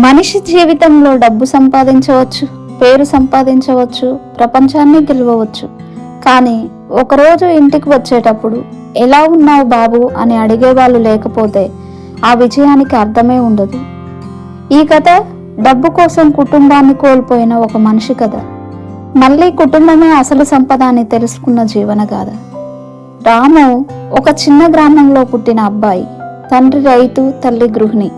మనిషి జీవితంలో డబ్బు సంపాదించవచ్చు, పేరు సంపాదించవచ్చు, ప్రపంచాన్ని గెలవవచ్చు. కానీ ఒకరోజు ఇంటికి వచ్చేటప్పుడు ఎలా ఉన్నావు బాబు అని అడిగేవాళ్ళు లేకపోతే ఆ విజయానికి అర్థమే ఉండదు. ఈ కథ డబ్బు కోసం కుటుంబాన్ని కోల్పోయిన ఒక మనిషి కథ. మళ్ళీ కుటుంబమే అసలు సంపద అని తెలుసుకున్న జీవన గాథ. రాము ఒక చిన్న గ్రామంలో పుట్టిన అబ్బాయి. తండ్రి రైతు, తల్లి గృహిణి.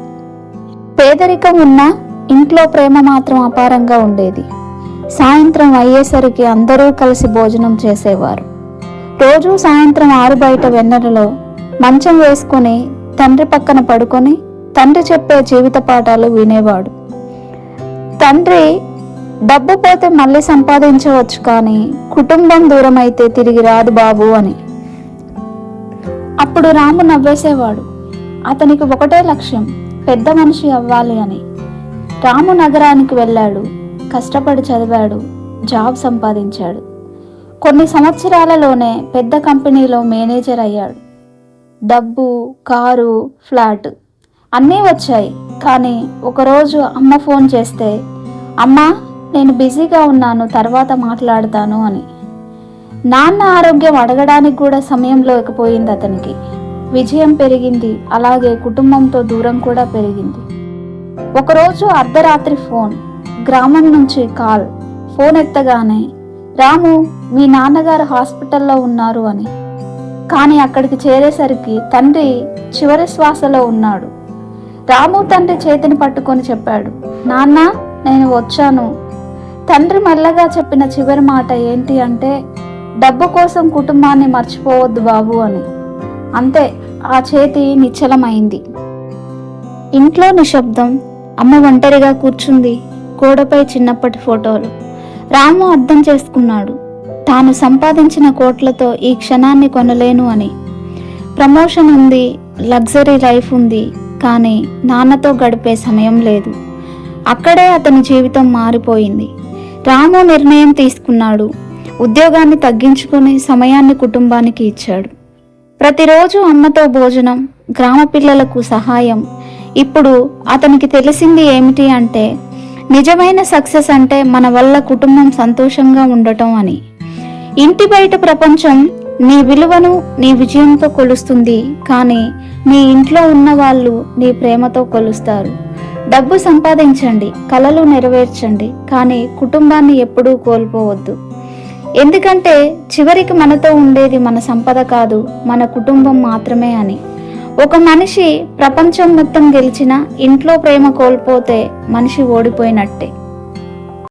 పేదరికం ఉన్నా ఇంట్లో ప్రేమ మాత్రం అపారంగా ఉండేది. సాయంత్రం అయ్యేసరికి అందరూ కలిసి భోజనం చేసేవారు. రోజు సాయంత్రం 6 బయట వెన్నెలలో మంచం వేసుకొని తండ్రి పక్కన పడుకొని తండ్రి చెప్పే జీవిత పాఠాలు వినేవాడు. తండ్రి, డబ్బు పోతే మళ్ళీ సంపాదించవచ్చు, కానీ కుటుంబం దూరం అయితే తిరిగి రాదు బాబు అని. అప్పుడు రాము నవ్వేసేవాడు. అతనికి ఒకటే లక్ష్యం, పెద్ద మనిషి అవ్వాలి అని. రాము నగరానికి వెళ్ళాడు, కష్టపడి చదివాడు, జాబ్ సంపాదించాడు. కొన్ని సంవత్సరాలలోనే పెద్ద కంపెనీలో మేనేజర్ అయ్యాడు. డబ్బు, కారు, ఫ్లాట్ అన్నీ వచ్చాయి. కానీ ఒకరోజు అమ్మ ఫోన్ చేస్తే, అమ్మా నేను బిజీగా ఉన్నాను, తర్వాత మాట్లాడతాను అని. నాన్న ఆరోగ్యం అడగడానికి కూడా సమయం లేకపోయింది అతనికి. విజయం పెరిగింది, అలాగే కుటుంబంతో దూరం కూడా పెరిగింది. ఒకరోజు అర్ధరాత్రి ఫోన్, గ్రామం నుంచి కాల్. ఫోన్ ఎత్తగానే, రాము మీ నాన్నగారు హాస్పిటల్లో ఉన్నారు అని. కానీ అక్కడికి చేరేసరికి తండ్రి చివరి శ్వాసలో ఉన్నాడు. రాము తండ్రి చేతిని పట్టుకొని చెప్పాడు, నాన్న నేను వచ్చాను. తండ్రి మెల్లగా చెప్పిన చివరి మాట ఏంటి అంటే, డబ్బు కోసం కుటుంబాన్ని మర్చిపోవద్దు బాబు అని. అంతే, ఆ చేతి నిశ్చలమైంది. ఇంట్లో నిశ్శబ్దం. అమ్మ ఒంటరిగా కూర్చుంది. గోడపై చిన్నప్పటి ఫోటోలు. రాము అర్థం చేసుకున్నాడు, తాను సంపాదించిన కోట్లతో ఈ క్షణాన్ని కొనలేను అని. ప్రమోషన్ ఉంది, లగ్జరీ లైఫ్ ఉంది, కానీ నాన్నతో గడిపే సమయం లేదు. అక్కడే అతని జీవితం మారిపోయింది. రాము నిర్ణయం తీసుకున్నాడు. ఉద్యోగాన్ని తగ్గించుకుని సమయాన్ని కుటుంబానికి ఇచ్చాడు. ప్రతిరోజు అమ్మతో భోజనం, గ్రామ పిల్లలకు సహాయం. ఇప్పుడు అతనికి తెలిసింది ఏమిటి అంటే, నిజమైన సక్సెస్ అంటే మన వల్ల కుటుంబం సంతోషంగా ఉండటం అని. ఇంటి బయట ప్రపంచం నీ విలువను నీ విజయంతో కొలుస్తుంది, కానీ నీ ఇంట్లో ఉన్న వాళ్ళు నీ ప్రేమతో కొలుస్తారు. డబ్బు సంపాదించండి, కలలు నెరవేర్చండి, కానీ కుటుంబాన్ని ఎప్పుడూ కోల్పోవద్దు. ఎందుకంటే చివరికి మనతో ఉండేది మన సంపద కాదు, మన కుటుంబం మాత్రమే అని. ఒక మనిషి ప్రపంచం మొత్తం గెలిచినా ఇంట్లో ప్రేమ కోల్పోతే మనిషి ఓడిపోయినట్టే.